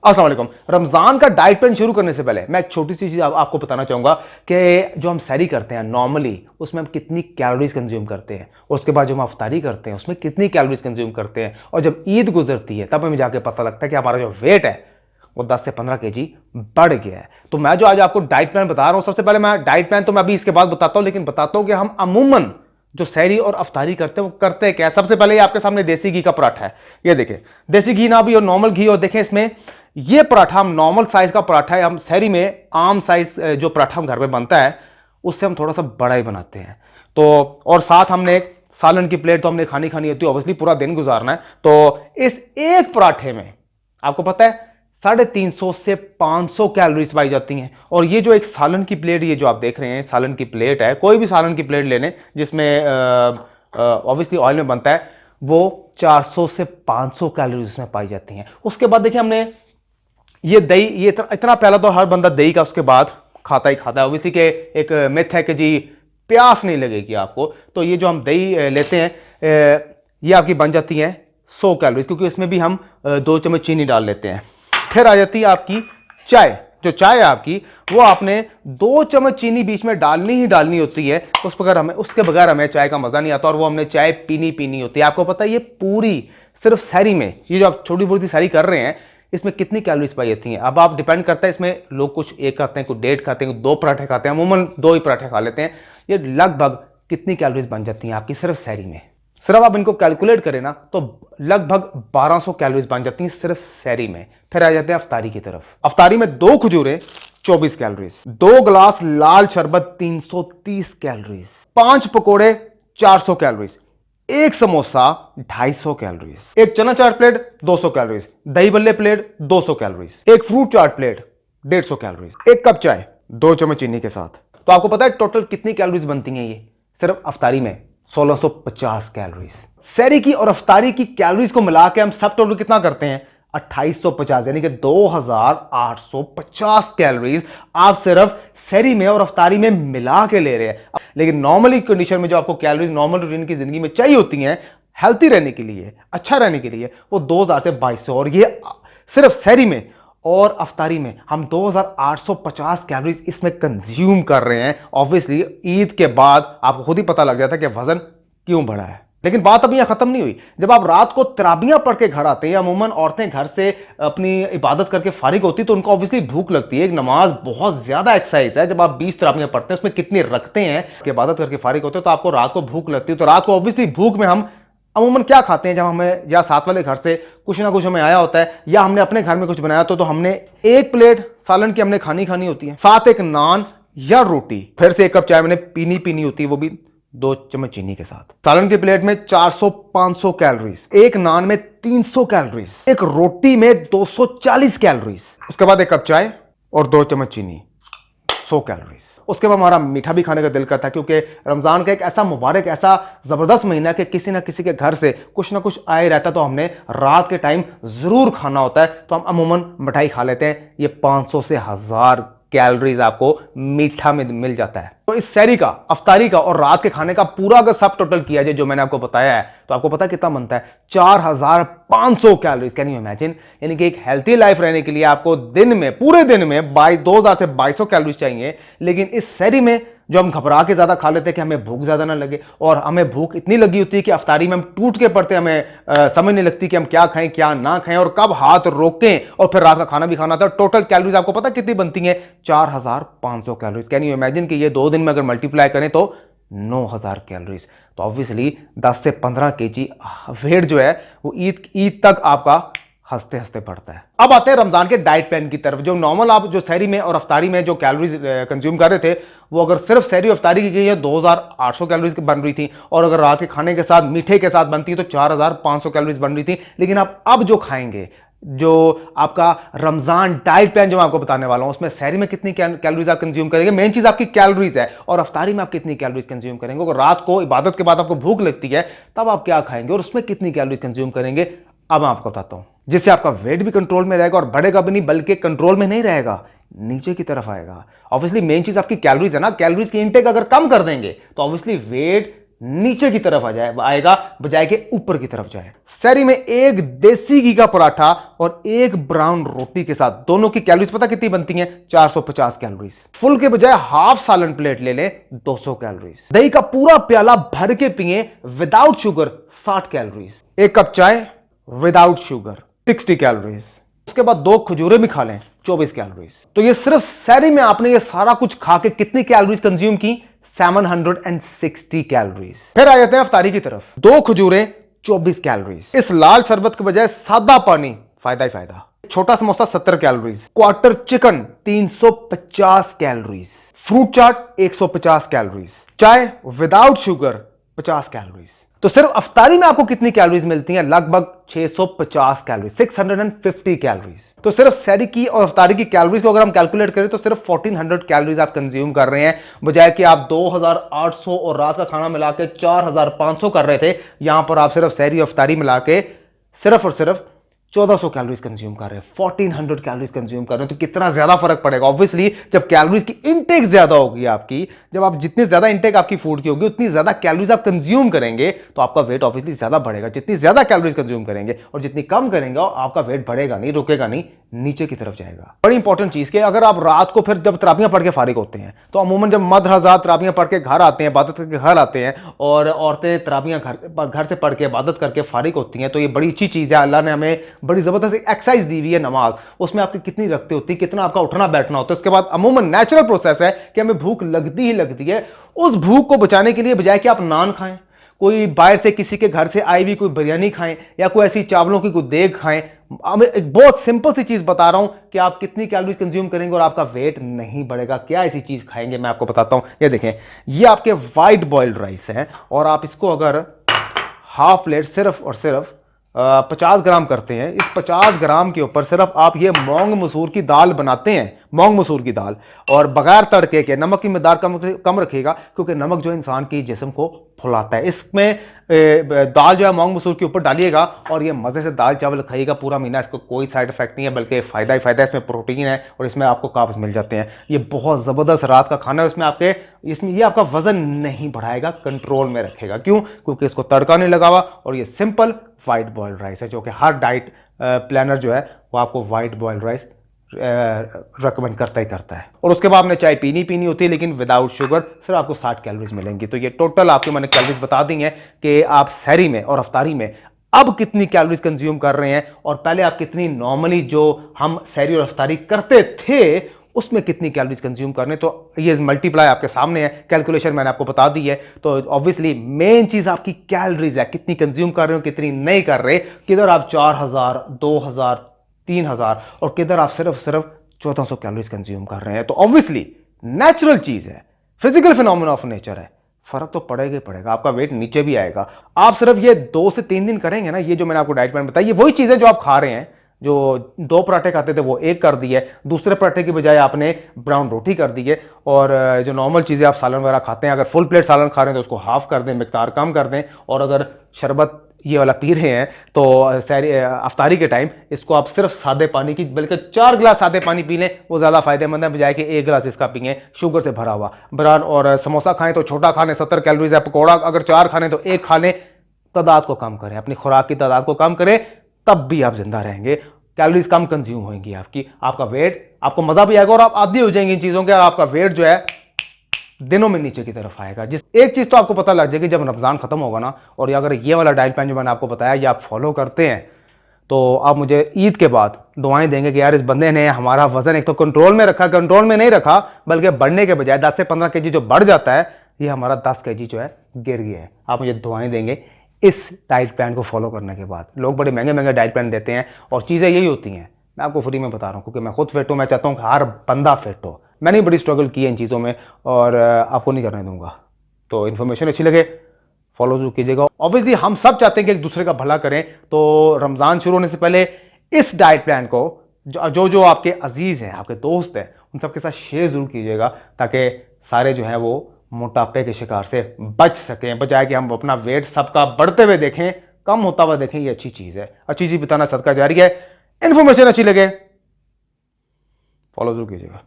अस्सलाम वालेकुम। रमज़ान का डाइट प्लान शुरू करने से पहले मैं एक छोटी सी चीज़ आपको बताना चाहूँगा कि जो हम सहरी करते हैं नॉर्मली उसमें हम कितनी कैलोरीज कंज्यूम करते हैं, उसके बाद जो हम अफ्तारी करते हैं उसमें कितनी कैलोरीज कंज्यूम करते हैं, और जब ईद गुजरती है तब हमें जाके पता लगता है कि हमारा जो वेट है वो 10 से 15 केजी बढ़ गया है। तो मैं जो आज आपको डाइट प्लान बता रहा हूँ, सबसे पहले मैं डाइट प्लान तो मैं अभी इसके बाद बताता हूँ, लेकिन बताता हूँ कि हम अमूमन जो सहरी और अफ्तारी करते हैं वो करते क्या है। सबसे पहले आपके सामने देसी घी का पराठा है, ये देखें, देसी घी ना भी और नॉर्मल घी, और देखें इसमें ये पराठा हम नॉर्मल साइज का पराठा है, हम सहरी में आम साइज जो पराठा हम घर में बनता है उससे हम थोड़ा सा बड़ा ही बनाते हैं। तो और साथ हमने एक सालन की प्लेट तो हमने खानी होती है, ऑब्वियसली पूरा दिन गुजारना है। तो इस एक पराठे में आपको पता है 350 से 500 कैलोरीज पाई जाती हैं। और ये जो एक सालन की प्लेट, ये जो आप देख रहे हैं सालन की प्लेट है, कोई भी सालन की प्लेट ले लें जिसमें ऑब्वियसली ऑयल में बनता है, वो 400 से 500 कैलोरीज में पाई जाती हैं। उसके बाद देखिए हमने ये दही, ये इतना पहला तो हर बंदा दही का उसके बाद खाता ही खाता है, ऑब्वियसली के एक मिथ है कि जी प्यास नहीं लगेगी आपको। तो ये जो हम दही लेते हैं ये आपकी बन जाती है 100 कैलोरीज, क्योंकि इसमें भी हम 2 चम्मच चीनी डाल लेते हैं। फिर आ जाती है आपकी चाय, जो चाय है आपकी वो आपने 2 चम्मच चीनी बीच में डालनी ही डालनी होती है, उसके बगैर हमें चाय का मजा नहीं आता, और वो हमने चाय पीनी होती है। आपको पता है ये पूरी सिर्फ सहरी में, ये जो आप छोटी मोटी सहरी कर रहे हैं इसमें कितनी कैलोरीज पाई जाती हैं। अब आप डिपेंड करता है, इसमें लोग कुछ एक खाते हैं, कुछ 1.5 खाते हैं, 2 पराठे खाते हैं, अमूमन 2 ही पराठे खा लेते हैं। ये लगभग कितनी कैलोरीज बन जाती हैं आपकी सिर्फ सहरी में। सिर्फ आप इनको कैलकुलेट करें ना तो लगभग 1200 कैलोरीज बन जाती हैं सिर्फ सहरी में। फिर आ जाते हैं अफ्तारी की तरफ। अफ्तारी में 2 खजूरें 24 कैलोरीज, 2 गिलास लाल शरबत 330 कैलोरीज, 5 पकोड़े 400 कैलोरीज, 1 समोसा 250 कैलोरीज, 1 चना चाट प्लेट 200 कैलोरीज, दही बल्ले प्लेट 200 कैलोरीज, 1 फ्रूट चाट प्लेट 150 कैलोरीज, 1 कप चाय 2 चम्मच चीनी के साथ। तो आपको पता है टोटल कितनी कैलोरीज बनती हैं ये सिर्फ अफ्तारी में? 1650 कैलोरीज। सहरी की और अफ्तारी की कैलोरीज को मिला के हम सब टोटल कितना करते हैं? 2850, यानी कि 2850 कैलोरीज आप सिर्फ सहरी में और अफ्तारी में मिला के ले रहे हैं। लेकिन नॉर्मली कंडीशन में जो आपको कैलोरीज नॉर्मल रूटीन की जिंदगी में चाहिए होती हैं हेल्थी रहने के लिए, अच्छा रहने के लिए, वो 2000 से 2200, और ये सिर्फ सहरी में और अफ्तारी में हम 2850 कैलोरीज इसमें कंज्यूम कर रहे हैं। ऑब्वियसली ईद के बाद आपको खुद ही पता लग जाता है कि वजन क्यों बढ़ा है। लेकिन बात अभी यहां खत्म नहीं हुई। जब आप रात को तराबियां पढ़ के घर आते हैं, अमूमन औरतें घर से अपनी इबादत करके फारिग होती तो उनको ऑब्वियसली भूख लगती है। एक नमाज बहुत ज्यादा एक्सरसाइज है। जब आप 20 तराबियां पढ़ते हैं उसमें कितनी रखते हैं कि इबादत करके फारिग होते हैं, तो आपको रात को भूख लगती है। तो रात को ऑब्वियसली भूख में हम अमूमन क्या खाते हैं? जब हमें या साथ वाले घर से कुछ ना कुछ हमें आया होता है या हमने अपने घर में कुछ बनाया तो हमने 1 प्लेट सालन की हमने खानी होती है, साथ एक नान या रोटी, फिर से 1 कप चाय मैंने पीनी होती है, वो भी 2 चम्मच चीनी के साथ। सालन की प्लेट में 400-500 कैलोरीज, 1 नान में 300 कैलोरीज, 1 रोटी में 240 कैलोरीज, उसके बाद 1 कप चाय और 2 चम्मच चीनी, 100 कैलोरीज। उसके बाद हमारा मीठा भी खाने का दिल करता है, क्योंकि रमजान का एक ऐसा मुबारक, ऐसा जबरदस्त महीना है कि किसी ना किसी के घर से कुछ ना कुछ आए रहता है, तो हमने रात के टाइम जरूर खाना होता है। तो हम अमूमन मिठाई खा लेते हैं। ये 500 से 1000 कैलोरीज आपको मीठा में मिल जाता है। तो इस सहरी का, अफ्तारी का और रात के खाने का पूरा अगर सब टोटल किया जाए जो मैंने आपको बताया है, तो आपको पता है कितना बनता है? 4500 कैलोरीज। Can you imagine? यानी कि एक हेल्थी लाइफ रहने के लिए आपको दिन में, पूरे दिन में 2000 से 2200 कैलोरीज चाहिए। लेकिन इस सहरी में जो हम घबरा के ज्यादा खा लेते हैं कि हमें भूख ज्यादा ना लगे, और हमें भूख इतनी लगी होती है कि अफ्तारी में हम टूट के पड़ते हैं, हमें समझ नहीं लगती कि हम क्या खाएं क्या ना खाएं और कब हाथ रोकें, और फिर रात का खाना भी खाना था। टोटल कैलोरीज आपको पता कितनी बनती है? 4500 कैलोरीज। कैन यू इमेजिन कि ये 2 दिन में अगर मल्टीप्लाई करें तो 9000 कैलोरीज। तो ऑब्वियसली 10 से 15 केजी वेट जो है वो ईद तक आपका हंसते हंसते बढ़ता है। अब आते हैं रमजान के डाइट प्लान की तरफ। जो नॉर्मल आप जो सहरी में और अफ्तारी में जो कैलोरीज कंज्यूम कर रहे थे, वो अगर सिर्फ सहरी अफ्तारी की गई है 2800 कैलोरीज बन रही थी, और अगर रात के खाने के साथ मीठे के साथ बनती है तो 4500 कैलोरीज बन रही थी। लेकिन आप अब जो खाएंगे, जो आपका रमजान डाइट प्लान जो मैं आपको बताने वाला हूं, उसमें सहरी में कितनी कैलोरीज आप कंज्यूम करेंगे, मेन चीज आपकी कैलोरीज है, और अफ्तारी में आप कितनी कैलोरीज कंज्यूम करेंगे। अगर रात को इबादत के बाद आपको भूख लगती है तब आप क्या खाएंगे और उसमें कितनी कैलोरीज कंज्यूम करेंगे, अब मैं आपको बताता हूं, जिससे आपका वेट भी कंट्रोल में रहेगा और बढ़ेगा भी नहीं, बल्कि कंट्रोल में नहीं रहेगा, नीचे की तरफ आएगा। ऑब्वियसली मेन चीज आपकी कैलोरीज है ना। कैलोरीज की इनटेक अगर कम कर देंगे तो ऑब्वियसली वेट नीचे की तरफ आएगा बजाय के ऊपर की तरफ जाए। सहरी में एक देसी घी का पराठा और एक ब्राउन रोटी के साथ दोनों की कैलोरीज पता कितनी बनती हैं? 450 कैलोरीज। फुल के बजाय हाफ सालन प्लेट ले लें, 200 कैलोरीज। दही का पूरा प्याला भर के पिए विदाउट शुगर, 60 कैलोरीज। एक कप चाय विदाउट शुगर, 60 कैलोरीज। उसके बाद 2 खजूरें भी खा लें, 24 कैलोरीज। तो ये सिर्फ सहरी में आपने ये सारा कुछ खा के कितनी कैलोरीज कंज्यूम की? 760 कैलोरीज। फिर आ जाते हैं अफ्तारी की तरफ। 2 खजूरें, 24 कैलोरीज। इस लाल शरबत के बजाय सादा पानी, फायदा ही फायदा। छोटा samosa 70 calories. Quarter chicken 350 calories. Fruit chaat 150 calories. चाय विदाउट शुगर 50 कैलोरीज। तो सिर्फ अफ्तारी में आपको कितनी कैलोरीज मिलती हैं? लगभग 650 कैलोरीज, 650 कैलोरीज। तो सिर्फ सहरी की और अफ्तारी की कैलोरीज को अगर हम कैलकुलेट करें तो सिर्फ 1400 कैलोरीज आप कंज्यूम कर रहे हैं, बजाय कि आप 2800 और रात का खाना मिला के 4500 कर रहे थे। यहां पर आप सिर्फ सहरी और अफ्तारी मिला के सिर्फ और सिर्फ 1400 कैलोरीज कंज्यूम कर रहे हैं, 1400 कैलोरीज कंज्यूम कर रहे हैं। तो कितना ज्यादा फर्क पड़ेगा? ऑब्वियसली जब कैलोरीज की इंटेक ज्यादा होगी आपकी, जब आप जितनी ज्यादा इंटेक आपकी फूड की होगी उतनी ज्यादा कैलोरीज आप कंज्यूम करेंगे, तो आपका वेट ऑब्वियसली ज्यादा बढ़ेगा। जितनी ज्यादा कैलोरीज कंज्यूम करेंगे और जितनी कम करेंगे आपका वेट बढ़ेगा नहीं, रुकेगा नहीं, नीचे की तरफ जाएगा। बड़ी इंपॉर्टेंट चीज कि अगर आप रात को फिर जब तराबियां पढ़ के फारिग होते हैं, तो अमूमन जब मद हज़ात तराबियां पढ़ के घर आते हैं, इबादत करके घर आते हैं, और औरतें तराबियां घर से पढ़ के इबादत करके फारिग होती हैं, तो ये बड़ी अच्छी चीज है। अल्लाह ने हमें बड़ी जबरदस्त एक्सरसाइज दी हुई है नमाज, उसमें आपकी कितनी रखते होती है, कितना आपका उठना बैठना होता है। उसके बाद अमूमन नेचुरल प्रोसेस है कि हमें भूख लगती ही लगती है। उस भूख को बचाने के लिए बजाय कि आप नान खाएं, कोई बाहर से किसी के घर से आई हुई कोई बिरयानी खाएं, या कोई ऐसी चावलों की कोई देग खाएं, मैं एक बहुत सिंपल सी चीज बता रहा हूं कि आप कितनी कैलोरीज कंज्यूम करेंगे और आपका वेट नहीं बढ़ेगा। क्या ऐसी चीज खाएंगे मैं आपको बताता हूं। ये देखें, ये आपके व्हाइट बॉइल्ड राइस हैं, और आप इसको अगर हाफ प्लेट सिर्फ और सिर्फ 50 ग्राम करते हैं, इस 50 ग्राम के ऊपर सिर्फ आप ये मूंग मसूर की दाल बनाते हैं, मूंग मसूर की दाल, और बगैर तड़के के, नमक की मिकदार कम रखिएगा क्योंकि नमक जो इंसान की जिस्म को फुलाता है। इसमें दाल जो है मूंग मसूर के ऊपर डालिएगा और ये मज़े से दाल चावल खाइएगा पूरा महीना। इसको कोई साइड इफेक्ट नहीं है, बल्कि फ़ायदा ही फ़ायदा है। इसमें प्रोटीन है और इसमें आपको कार्ब्स मिल जाते हैं। ये बहुत ज़बरदस्त रात का खाना है। इसमें ये आपका वज़न नहीं बढ़ाएगा, कंट्रोल में रखेगा। क्यों? क्योंकि इसको तड़का नहीं लगा हुआ, और ये सिंपल वाइट बॉइल्ड राइस है, जो कि हर डाइट प्लानर जो है वो आपको वाइट बॉइल्ड राइस रेकमेंड करता ही करता है। और उसके बाद आपने चाय पीनी होती है, लेकिन विदाउट शुगर, सिर्फ आपको 60 कैलोरीज मिलेंगी। तो ये टोटल आपके मैंने कैलोरीज बता दी हैं कि आप सहरी में और अफ्तारी में अब कितनी कैलोरीज कंज्यूम कर रहे हैं, और पहले आप कितनी नॉर्मली जो हम सहरी और अफ्तारी करते थे उसमें कितनी कैलोरीज कंज्यूम करने। तो ये मल्टीप्लाई आपके सामने है, कैलकुलेशन मैंने आपको बता दी है। तो ऑब्वियसली मेन चीज आपकी कैलोरीज है, कितनी कंज्यूम कर रहे हो, कितनी नहीं कर रहे। किधर आप 4000, 2000, 3000, और किधर आप सिर्फ 1400 कैलोरीज कंज्यूम कर रहे हैं। तो ऑब्वियसली नेचुरल चीज है, फिजिकल फिनोमेना ऑफ नेचर है, फर्क तो पड़ेगा ही पड़ेगा। आपका वेट नीचे भी आएगा। आप सिर्फ ये 2 से 3 दिन करेंगे ना, ये जो मैंने आपको डाइट प्लान बताई, ये वही चीजें जो आप खा रहे हैं, जो 2 पराठे खाते थे वो 1 कर दिए, दूसरे पराठे की बजाय आपने ब्राउन रोटी कर दी है, और जो नॉर्मल चीज़ें आप सालन वगैरह खाते हैं, अगर फुल प्लेट सालन खा रहे हैं तो उसको हाफ कर दें, मिकदार कम कर दें। और अगर शरबत ये वाला पी रहे हैं तो अफ्तारी के टाइम इसको आप सिर्फ सादे पानी की, बल्कि 4 गिलास सादे पानी पी लें, वो ज़्यादा फायदेमंद है, बजाय कि 1 गिलास इसका पिए शुगर से भरा हुआ। ब्राउन और समोसा खाएं तो छोटा खा लें, 70 कैलोरीज है। पकौड़ा अगर 4 खाने तो 1 खा लें। तादाद को कम करें, अपनी खुराक की तादाद को कम करें, तब भी आप जिंदा रहेंगे। कैलोरीज कम कंज्यूम होंगी आपकी, आपका वेट, आपको मजा भी आएगा और आप आदी हो जाएंगे इन चीजों के, और आपका वेट जो है दिनों में नीचे की तरफ आएगा। जिस एक चीज तो आपको पता लग जाएगी, जब रमजान खत्म होगा ना, और अगर ये वाला डाइट प्लान जो मैंने आपको बताया ये आप फॉलो करते हैं, तो आप मुझे ईद के बाद दुआएं देंगे कि यार इस बंदे ने हमारा वजन एक तो कंट्रोल में रखा, कंट्रोल में नहीं रखा, बल्कि बढ़ने के बजाय 10 से 15 केजी जो बढ़ जाता है, ये हमारा 10 केजी जो है गिर गया है। आप मुझे दुआएं देंगे इस डाइट प्लान को फॉलो करने के बाद। लोग बड़े महंगे महंगे डाइट प्लान देते हैं और चीज़ें यही होती हैं। मैं आपको फ्री में बता रहा हूँ क्योंकि मैं खुद फिट हूँ। मैं चाहता हूँ कि हर बंदा फिट हो। मैंने बड़ी स्ट्रगल की है इन चीज़ों में, और आपको नहीं करने दूंगा। तो इन्फॉर्मेशन अच्छी लगे फॉलो जरूर कीजिएगा। ऑब्वियसली हम सब चाहते हैं कि एक दूसरे का भला करें, तो रमज़ान शुरू होने से पहले इस डाइट प्लान को जो आपके अजीज़ हैं, आपके दोस्त हैं, उन सबके साथ शेयर जरूर कीजिएगा, ताकि सारे जो हैं वो मोटापे के शिकार से बच सकें, बजाय कि हम अपना वेट सबका बढ़ते हुए देखें, कम होता हुआ देखें। ये अच्छी चीज़ है, अच्छी चीज़ बताना सदका जारी है। इन्फॉर्मेशन अच्छी लगे फॉलो जरूर कीजिएगा।